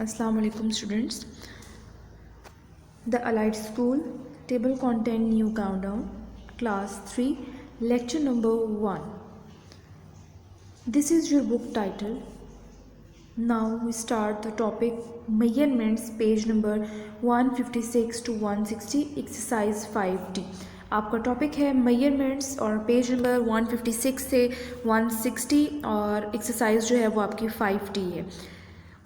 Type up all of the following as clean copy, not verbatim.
Assalamu alaikum students. The Allied School Table Content New Countdown Class 3 Lecture number 1. This is your book title. Now we start the topic measurements, page number 156 to 160, exercise 5D. आपका topic है measurements और page number 156 से 160 और exercise जो है वो आपकी 5D है।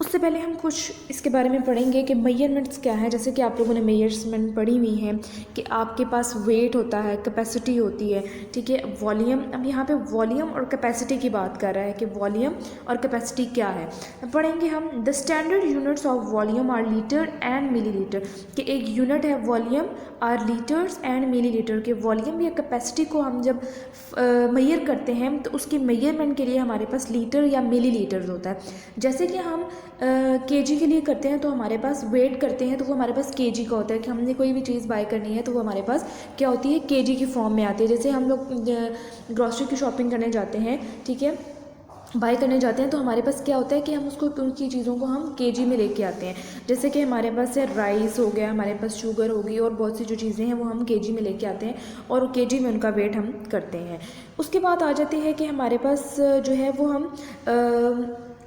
उससे पहले हम कुछ इसके बारे में पढ़ेंगे कि मेजरमेंट्स क्या है। जैसे कि आप लोगों ने मेजरमेंट पढ़ी हुई हैं कि आपके पास वेट होता है, कैपेसिटी होती है, ठीक है, वॉल्यूम। अब यहाँ पे वॉल्यूम और कैपेसिटी की बात कर रहा है कि वॉल्यूम और कैपेसिटी क्या है। पढ़ेंगे हम the standard units of volume are litre and millilitre, कि एक यूनिट है volume are litres and millilitre, के वॉल्यूम या कैपेसिटी को हम जब मेजर करते हैं तो उसकी मेजरमेंट के लिए हमारे पास लीटर या मिलीलीटर होता है। जैसे कि हम केजी के लिए करते हैं तो हमारे पास वेट करते हैं तो वो हमारे पास केजी का होता है, कि हमने कोई भी चीज़ बाय करनी है तो वो हमारे पास क्या होती है, केजी की फॉर्म में आती है। जैसे हम लोग ग्रॉसरी की शॉपिंग करने जाते हैं, ठीक है, बाय करने जाते हैं तो हमारे पास क्या होता है कि हम उसको उनकी चीज़ों को हम केजी में लेके आते हैं। जैसे कि हमारे पास है राइस हो गया, हमारे पास शुगर होगी और बहुत सी जो चीज़ें हैं वो हम केजी में लेके आते हैं और केजी में उनका वेट हम करते हैं। उसके बाद आ जाती है कि हमारे पास जो है वो हम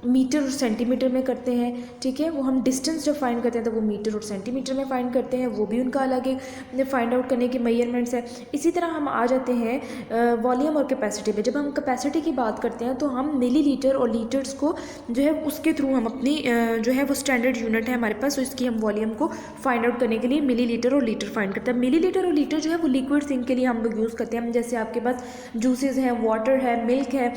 मीटर और सेंटीमीटर में करते हैं, ठीक है। वो हम डिस्टेंस जब फाइंड करते हैं तो वो मीटर और सेंटीमीटर में फाइंड करते हैं, वो भी उनका अलग एक फाइंड आउट करने की मेजरमेंट्स है। इसी तरह हम आ जाते हैं वॉल्यूम और कैपेसिटी पे। जब हम कैपेसिटी की बात करते हैं तो हम मिलीलीटर और लीटर्स को जो है उसके थ्रू हम अपनी जो है वो स्टैंडर्ड यूनिट है हमारे पास, तो इसकी हम वॉल्यूम को फाइंड आउट करने के लिए मिलीलीटर और लीटर फाइंड करते हैं। मिलीलीटर और लीटर जो है वो लिक्विड थिंग के लिए हम लोग यूज़ करते हैं। जैसे आपके पास जूसेस हैं, वाटर है, मिल्क है,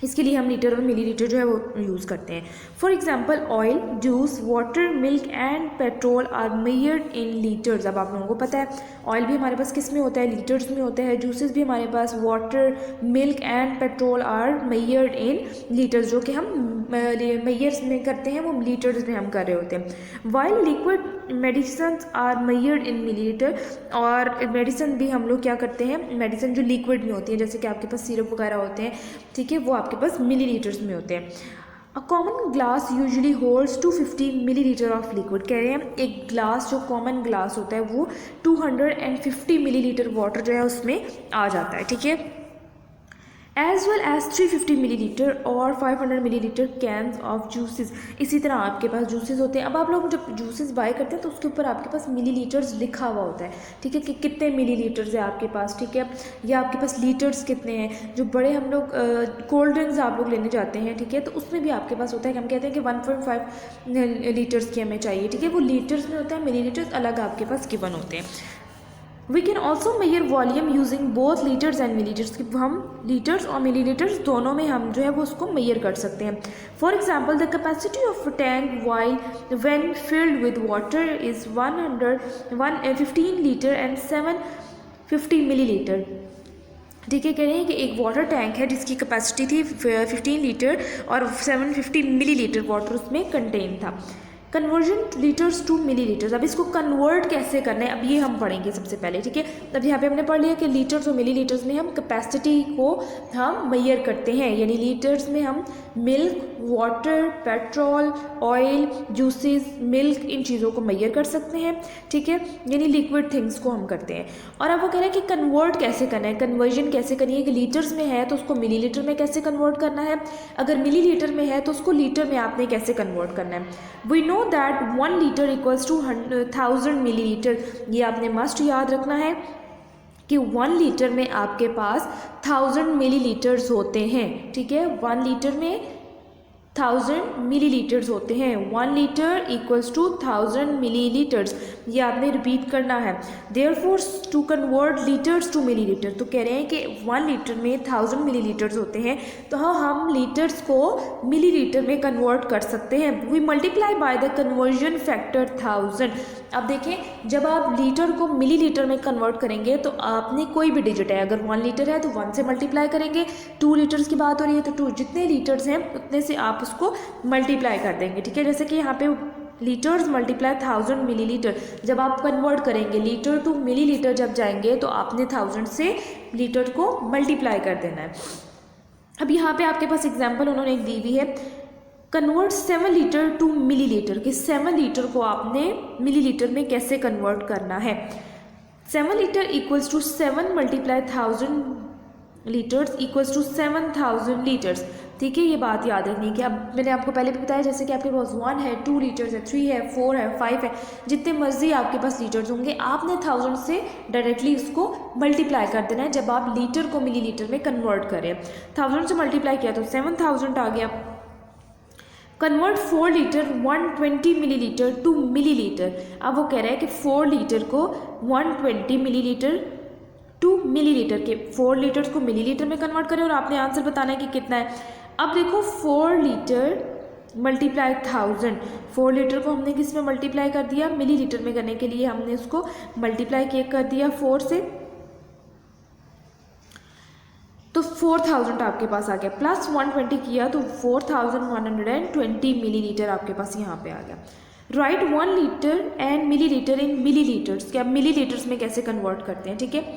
इसके लिए हम लीटर और मिलीलीटर जो है वो यूज़ करते हैं। For example oil, juice, water, milk and petrol are measured in litres. अब आप लोगों को पता है ऑयल भी हमारे पास किस में होता है, लीटर्स में होता है। जूसेस भी हमारे पास, water, milk and petrol are measured in litres, जो कि हम मेजर्स में करते हैं वो लीटर्स में हम कर रहे होते हैं। While liquid medicine are measured in millilitre, और मेडिसिन भी हम लोग क्या करते हैं, मेडिसिन जो लिक्विड में होती है जैसे कि आपके पास सिरप वगैरह होते हैं, ठीक है, वो आपके पास मिलीलीटर्स में होते हैं। A common glass usually holds 250 millilitre of liquid. कह रहे हैं एक ग्लास जो कॉमन ग्लास होता है वो 250 मिलीलीटर वाटर जो है उसमें आ जाता है, ठीक है। एज वेल एज 350 मिलीलीटर और 500 मिलीलीटर कैंस ऑफ जूसेस। इसी तरह आपके पास जूसेस होते हैं। अब आप लोग जब जूसेस बाय करते हैं तो उसके ऊपर आपके पास मिलीलीटर्स लिखा हुआ होता है, ठीक है, कि कितने मिलीलीटर्स है आपके पास, ठीक है, या आपके पास लीटर्स कितने हैं। जो बड़े हम लोग कोल्ड ड्रिंक्स आप लोग लेने जाते हैं, ठीक है, तो उसमें भी आपके पास होता है कि हम कहते हैं कि 1.5 लीटर्स की हमें चाहिए, ठीक है, वो लीटर्स में होता है, मिलीलीटर्स अलग आपके पास गिवन होते हैं। We can also measure volume using both litres and millilitres, कि हम लीटर्स और मिलीलीटर्स दोनों में हम जो है वो उसको मेजर कर सकते हैं। For example the capacity of tank while when filled with water is 115 litre and 750 millilitre, ठीक है। कह रहे हैं कि एक वाटर टैंक है जिसकी कैपेसिटी थी 15 लीटर और 750 मिलीलीटर वाटर उसमें कंटेन था। कन्वर्जन लीटर्स टू मिलीलीटर्स, अब इसको कन्वर्ट कैसे करना है अब ये हम पढ़ेंगे सबसे पहले, ठीक है। तब यहाँ पे हमने पढ़ लिया कि लीटर्स और मिलीलीटर्स में हम कैपेसिटी को हम मेजर करते हैं, यानी लीटर्स में हम milk, water, petrol, oil, juices, milk, इन चीज़ों को मेजर कर सकते हैं, ठीक है, यानी लिक्विड थिंग्स को हम करते हैं। और अब वो कह रहे हैं कि कन्वर्ट कैसे करना है, कन्वर्जन कैसे करनी है, कि लीटर्स में है तो उसको मिलीलीटर में कैसे कन्वर्ट करना है, अगर मिलीलीटर में है तो उसको लीटर में आपने कैसे कन्वर्ट करना है। We know that 1 litre equals to 1000 millilitre, ये आपने मस्ट याद रखना है कि 1 लीटर में आपके पास 1000 मिलीलीटर्स होते हैं, ठीक है। 1 लीटर में 1000 मिलीलीटर्स होते हैं। 1 लीटर इक्वल्स टू 1000 मिलीलीटर्स, ये आपने रिपीट करना है। Therefore to convert litres to millilitre, तो कह रहे हैं कि 1 लीटर में 1000 मिलीलीटर्स होते हैं, तो हम लीटर्स को मिलीलीटर में कन्वर्ट कर सकते हैं। We multiply by the conversion factor 1000। अब देखें जब आप लीटर को मिलीलीटर में कन्वर्ट करेंगे तो आपने कोई भी डिजिट है, अगर 1 लीटर है तो 1 से मल्टीप्लाई करेंगे, 2 लीटर्स की बात हो रही है तो 2, जितने लीटर्स हैं उतने से आप उसको मल्टीप्लाई कर देंगे, ठीक है। जैसे कि यहाँ पे लीटर्स मल्टीप्लाई 1000 मिलीलीटर, जब आप कन्वर्ट करेंगे लीटर टू मिलीलीटर जब जाएंगे तो आपने 1000 से लीटर को मल्टीप्लाई कर देना है। अब यहाँ पे आपके पास एग्जाम्पल उन्होंने एक दी हुई है कन्वर्ट 7 लीटर टू मिलीलीटर, कि 7 लीटर को आपने मिलीलीटर में कैसे कन्वर्ट करना है। 7 litre equals to 7 multiply 1000 litres equals to 7000 litres. ठीक है, ये बात याद रखनी है कि अब मैंने आपको पहले भी बताया, जैसे कि आपके पास 1 है, 2 लीटर्स है, 3 है, 4 है, 5 है, जितने मर्जी आपके पास लीटर्स होंगे, आपने 1000 से डायरेक्टली उसको मल्टीप्लाई कर देना है जब आप लीटर को मिलीलीटर में कन्वर्ट करें। 1000 से मल्टीप्लाई किया तो 7000 आ गया। Convert 4 litre 120 millilitre to millilitre. अब वो कह रहा है कि 4 लीटर को 120 मिलीलीटर टू मिलीलीटर के 4 लीटर्स को मिलीलीटर में कन्वर्ट करें और आपने आंसर बताना है कि कितना है। अब देखो 4 लीटर मल्टीप्लाई 1000, 4 लीटर को हमने किस में मल्टीप्लाई कर दिया, मिलीलीटर में करने के लिए हमने उसको मल्टीप्लाई कर दिया 4 से, तो 4000 आपके पास आ गया, प्लस 120 किया तो 4120 मिलीलीटर आपके पास यहाँ पे आ गया। Right 1 litre and millilitre in millilitres, क्या मिलीलीटर्स में कैसे कन्वर्ट करते हैं। ठीक है,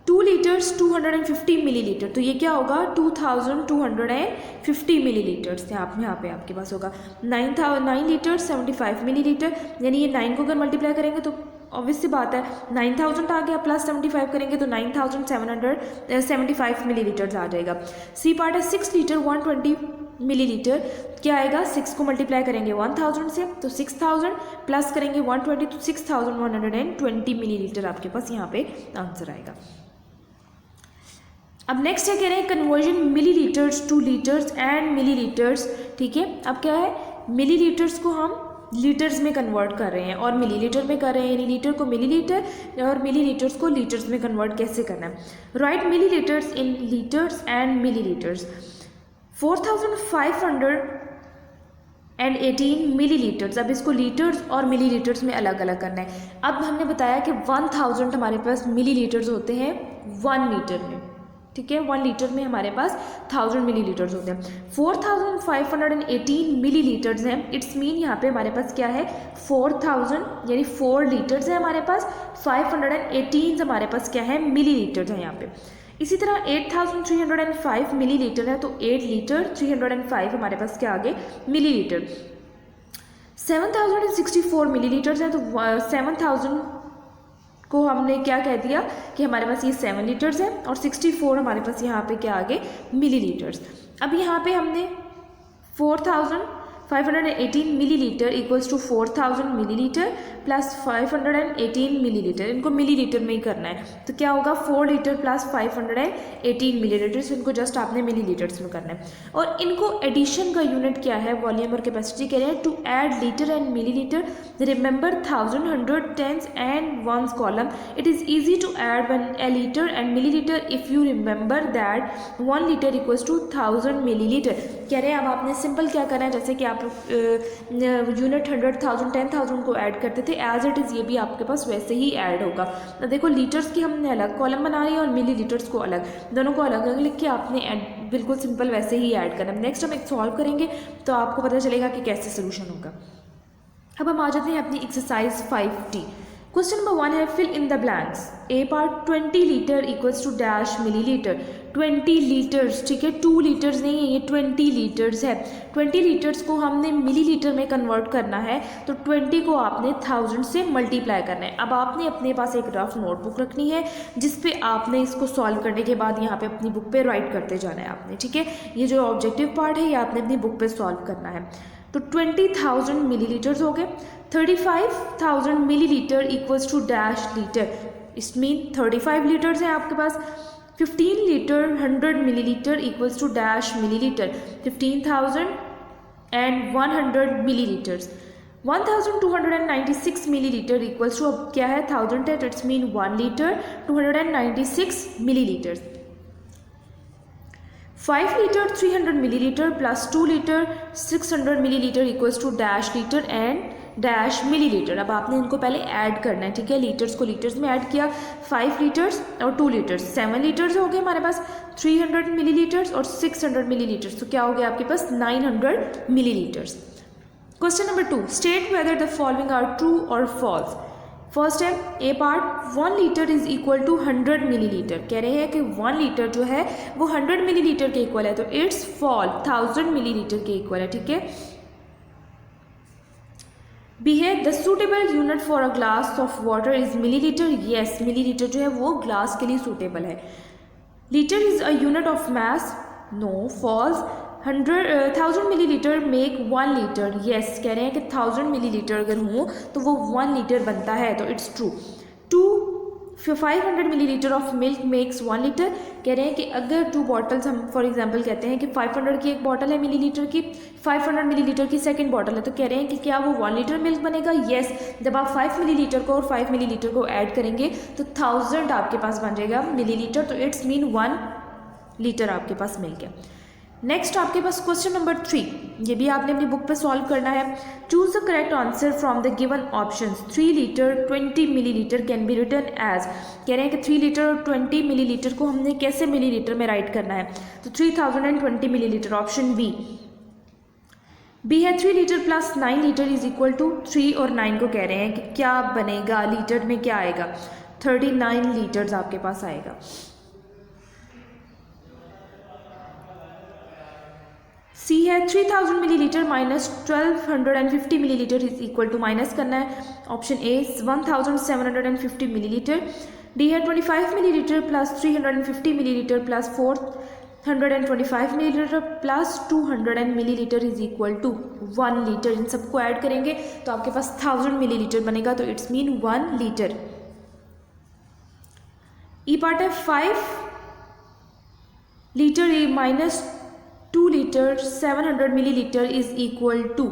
2 लीटर्स 250 मिलीलीटर, तो ये क्या होगा 2250 मिलीलीटर्स यहाँ पे आपके पास होगा। 9 लीटर 75 मिलीलीटर, यानी ये 9 को अगर मल्टीप्लाई करेंगे तो ऑब्वियस सी बात है 9000 आ गया, प्लस 75 करेंगे तो 9775 मिलीलीटर आ जाएगा। सी पार्ट है 6 लीटर 120 मिलीलीटर, क्या आएगा 6 को मल्टीप्लाई करेंगे 1000 से तो 6000 प्लस करेंगे 120 तो 6120 मिलीलीटर आपके पास यहाँ पे आंसर आएगा। अब नेक्स्ट है कह रहे हैं conversion millilitres two litres and millilitres. ठीक है, अब क्या है मिलीलीटर्स को हम लीटर्स में कन्वर्ट कर रहे हैं और मिलीलीटर में कर रहे हैं, यानी लीटर को मिलीलीटर और मिलीलीटर्स को लीटर्स में कन्वर्ट कैसे करना है। Right millilitres in litres and millilitres. 4518 millilitres, अब इसको लीटर्स और मिलीलीटर्स में अलग अलग करना है। अब हमने बताया कि 1000 हमारे पास मिलीलीटर्स होते हैं 1 लीटर में। ठीक है, 1 लीटर में हमारे पास 1000 मिलीलीटर्स होते हैं। 4518 मिलीलीटर्स हैं, इट्स मीन यहाँ पे हमारे पास क्या है 4000 यानी 4 लीटर्स है हमारे पास, 518 हमारे पास क्या है मिलीलीटर्स है यहाँ पे। इसी तरह 8305 मिलीलीटर है तो 8 लीटर 305 हमारे पास क्या आ गए मिलीलीटर। 7064 मिलीलीटर्स है तो 7000 को हमने क्या कह दिया कि हमारे पास ये 7 लीटर्स है और 64 हमारे पास यहाँ पे क्या आ गए मिलीलीटर्स। अब यहाँ पे हमने 4518 millilitre equals to 4000 millilitre plus 518 millilitre, इनको मिलीलीटर में ही करना है तो क्या होगा 4 लीटर प्लस 518 मिलीलीटर्स, इनको जस्ट आपने मिलीलीटर्स में करना है। और इनको एडिशन का यूनिट क्या है वॉल्यूम और कैपेसिटी कह रहे हैं। To add litre and millilitre remember 1000 100 10s and 1s column, it is easy to add a liter and milliliter if you remember that 1 liter equals to 1000 millilitre. कह रहे हैं अब आपने सिंपल क्या करना है, जैसे कि आप यूनिट 100,000 10,000 को ऐड करते थे एज इट इज़ ये भी आपके पास वैसे ही ऐड होगा। तो देखो लीटर्स की हमने अलग कॉलम बना रही है और मिली लीटर्स को अलग, दोनों को अलग अलग लिख के आपने बिल्कुल सिंपल वैसे ही ऐड करना है। नेक्स्ट हम एक सॉल्व करेंगे तो आपको पता चलेगा कि कैसे सोल्यूशन होगा। अब हम आ जाते हैं अपनी एक्सरसाइज 5D। क्वेश्चन नंबर 1 है fill in the blanks. A part 20 litre equals to dash millilitre. 20 litres, ठीक है 2 लीटर्स नहीं है, ये 20 लीटर्स है। 20 लीटर्स को हमने मिलीलीटर में कन्वर्ट करना है तो 20 को आपने 1000 से मल्टीप्लाई करना है। अब आपने अपने पास एक रफ नोटबुक रखनी है जिस पे आपने इसको सॉल्व करने के बाद यहाँ पे अपनी बुक पे राइट करते जाना है आपने। ठीक है, ये जो ऑब्जेक्टिव पार्ट है ये आपने अपनी बुक पे सॉल्व करना है। तो 20,000 मिलीलीटर्स हो गए। 35,000 millilitre equals to dash litre, इस मीन 35 लीटर्स हैं आपके पास। 15 litre 100 millilitre equals to dash millilitre, 15,100 millilitres. 1296 millilitre equals to, अब क्या है 1000 है तो it's mean 1 litre 296 millilitres. 5 litre 300 millilitre plus 2 litre 600 millilitre equals to dash litre and dash millilitre. अब आपने इनको पहले ऐड करना है। ठीक है, लीटर्स को लीटर्स में ऐड किया, 5 लीटर्स और 2 लीटर्स 7 लीटर्स हो गए हमारे पास, 300 मिलीलीटर्स और 600 मिलीलीटर्स, तो क्या हो गया आपके पास 900 millilitres. Question number 2, state whether the following are true और फॉल्स। फर्स्ट है a part, 1 litre is equal to 100 millilitre. कह रहे हैं कि 1 लीटर जो है वो 100 मिलीलीटर के इक्वल है, तो इट्स फॉल 1000 मिलीलीटर के इक्वल है, ठीक है। बी है the suitable unit for a glass of water is millilitre. Yes, millilitre जो है वो ग्लास के लिए सूटेबल है। Litre is a unit of mass, no, false. 1000 millilitre make 1 litre. Yes, कह रहे हैं कि 1000 मिलीलीटर अगर हो तो वो 1 लीटर बनता है, तो it's true. 500 millilitre of milk makes 1 litre. कह रहे हैं कि अगर 2 बॉटल्स, हम फॉर एग्जांपल कहते हैं कि 500 की एक बॉटल है मिलीलीटर की, 500 मिलीलीटर की सेकंड बॉटल है, तो कह रहे हैं कि क्या वो 1 लीटर मिल्क बनेगा। येस, जब आप 5 मिलीलीटर को और 5 मिलीलीटर को ऐड करेंगे तो 1000 आपके पास बन जाएगा मिलीलीटर, तो इट्स मीन 1 लीटर आपके पास मिल्क है। नेक्स्ट आपके पास क्वेश्चन नंबर 3, ये भी आपने अपनी बुक पे सॉल्व करना है। Choose the correct answer from the given options. 3 litre 20 millilitre can be written as. कह रहे हैं कि 3 लीटर और 20 मिलीलीटर को हमने कैसे मिलीलीटर में राइट करना है, तो 3020 मिलीलीटर, ऑप्शन बी। बी है 3 litre plus 9 litre is equal to 3 और 9 को कह रहे हैं कि क्या बनेगा, लीटर में क्या आएगा, 39 लीटर्स आपके पास आएगा। सी है 3000 millilitre minus 1250 millilitre is equal to, minus करना है, ऑप्शन ए 1750 मिलीलीटर। डी है 25 millilitre plus 350 millilitre plus 425 millilitre plus 200 millilitre is equal to 1 litre. इन सबको ऐड करेंगे तो आपके पास 1000 मिलीलीटर बनेगा, तो it's mean 1 litre. E part है 5 litre minus 2 litre 700 millilitre is equal to,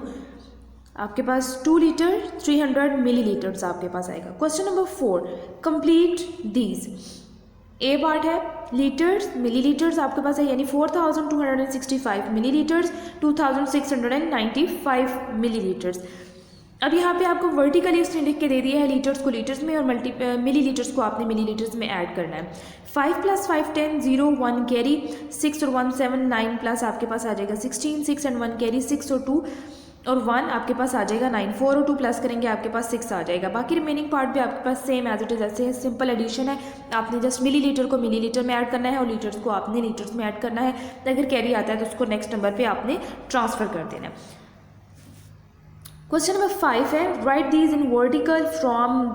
आपके पास 2 लीटर 300 मिलीलीटर्स आपके पास आएगा। Question number 4, complete these. A part है लीटर्स, मिलीलीटर्स आपके पास है, यानी 4265 मिलीलीटर्स, 2695 मिलीलीटर्स। अब यहाँ पे आपको वर्टिकली उसने लिख के दे दिया है लीटर्स को लीटर्स में और मिलीलीटर्स को आपने मिलीलीटर्स में ऐड करना है। 5 + 5 10 0 1 कैरी, 6 और 1 7 9 प्लस आपके पास आ जाएगा 16, 6 एंड 1 कैरी, 6 और 2 और 1 आपके पास आ जाएगा 9, 4 और 2 प्लस करेंगे आपके पास 6 आ जाएगा। बाकी रिमेनिंग पार्ट भी आपके पास सेम एज इट इज ऐसे है, सिंपल एडिशन है। आपने जस्ट मिलीलीटर को मिलीलीटर में ऐड करना है और लीटर्स को आपने लीटर्स में ऐड करना है। अगर कैरी आता है तो उसको नेक्स्ट नंबर पर आपने ट्रांसफर कर देना है। क्वेश्चन नंबर 5 है write these in vertical from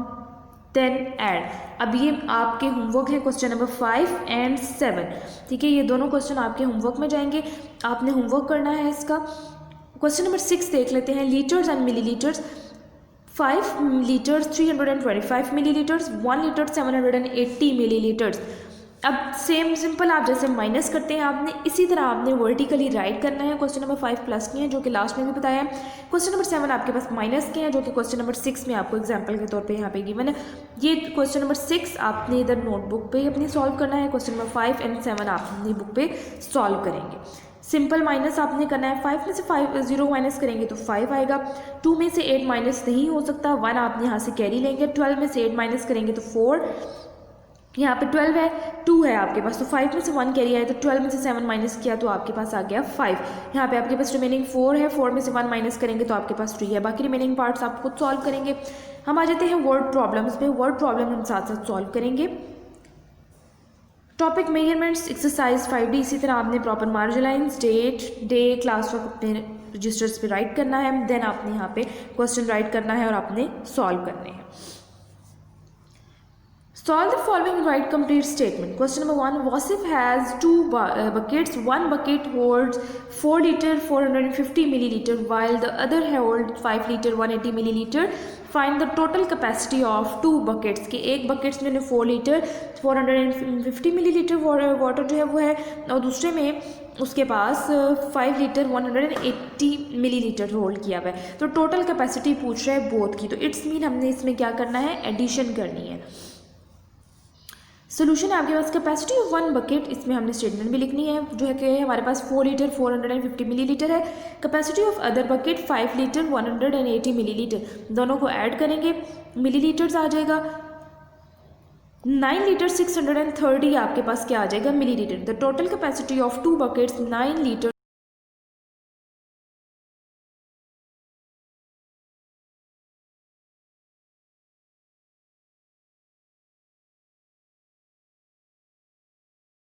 then add. अब ये आपके होमवर्क है क्वेश्चन नंबर 5 एंड 7, ठीक है। ये दोनों क्वेश्चन आपके होमवर्क में जाएंगे, आपने होमवर्क करना है इसका। क्वेश्चन नंबर 6 देख लेते हैं, litres and millilitres. 5 litres 325 millilitres, 1 litre 780 millilitres. अब सेम सिंपल आप जैसे माइनस करते हैं आपने इसी तरह आपने वर्टिकली राइट करना है। क्वेश्चन नंबर 5 प्लस के हैं जो कि लास्ट में भी बताया है। क्वेश्चन नंबर 7 आपके पास माइनस के हैं जो कि क्वेश्चन नंबर 6 में आपको एग्जांपल के तौर पे यहाँ पे गिवन है। ये क्वेश्चन नंबर 6 आपने इधर नोटबुक पे अपनी सॉल्व करना है। क्वेश्चन नंबर 5 एंड 7 आप अपनी बुक पे सॉल्व करेंगे। सिंपल माइनस आपने करना है, 5 में से 0 माइनस करेंगे तो 5 आएगा। 2 में से 8 माइनस नहीं हो सकता, 1 आपने यहाँ से कैरी लेंगे। 12 में से 8 माइनस करेंगे तो 4, यहाँ पे 12 है, 2 है आपके पास, तो 5 में से 1 कैरी आया, तो 12 में से 7 माइनस किया तो आपके पास आ गया 5। यहाँ पे आपके पास रिमेनिंग 4 है, 4 में से 1 माइनस करेंगे तो आपके पास 3 है। बाकी रिमेनिंग पार्ट्स आप खुद सॉल्व करेंगे। हम आ जाते हैं वर्ड प्रॉब्लम्स पे। वर्ड प्रॉब्लम हम साथ साथ सॉल्व करेंगे। Topic measurements exercise 5D। इसी तरह आपने proper margin lines, date, day, class work अपने रजिस्टर्स पे राइट करना है। देन आपने यहाँ पे क्वेश्चन राइट करना है और आपने सॉल्व करने हैं। Solve the following right complete statement. Question number 1. Wasif has 2 buckets. One bucket holds 4 liter 450 milliliter while the other holds 5 liter 180 milliliter. Find the total capacity of 2 buckets. कि एक buckets में 4 liter 450 milliliter water जो है वो है और दूसरे में उसके पास 5 लीटर 180 मिलीलीटर होल्ड किया हुआ है। तो टोटल कैपेसिटी पूछ रहा है बोथ की, तो इट्स मीन हमने इसमें क्या करना है, एडिशन करनी है। सोल्यूशन है आपके पास कैपेसिटी ऑफ 1 बकेट, इसमें हमने स्टेटमेंट भी लिखनी है जो है कि हमारे पास 4 लीटर 450 मिलीलीटर है। Capacity of other bucket 5 litre 180 millilitre, दोनों को ऐड करेंगे मिलीलीटर्स आ जाएगा। 9 लीटर 630 आपके पास क्या आ जाएगा, millilitre. The total capacity of 2 buckets 9 litre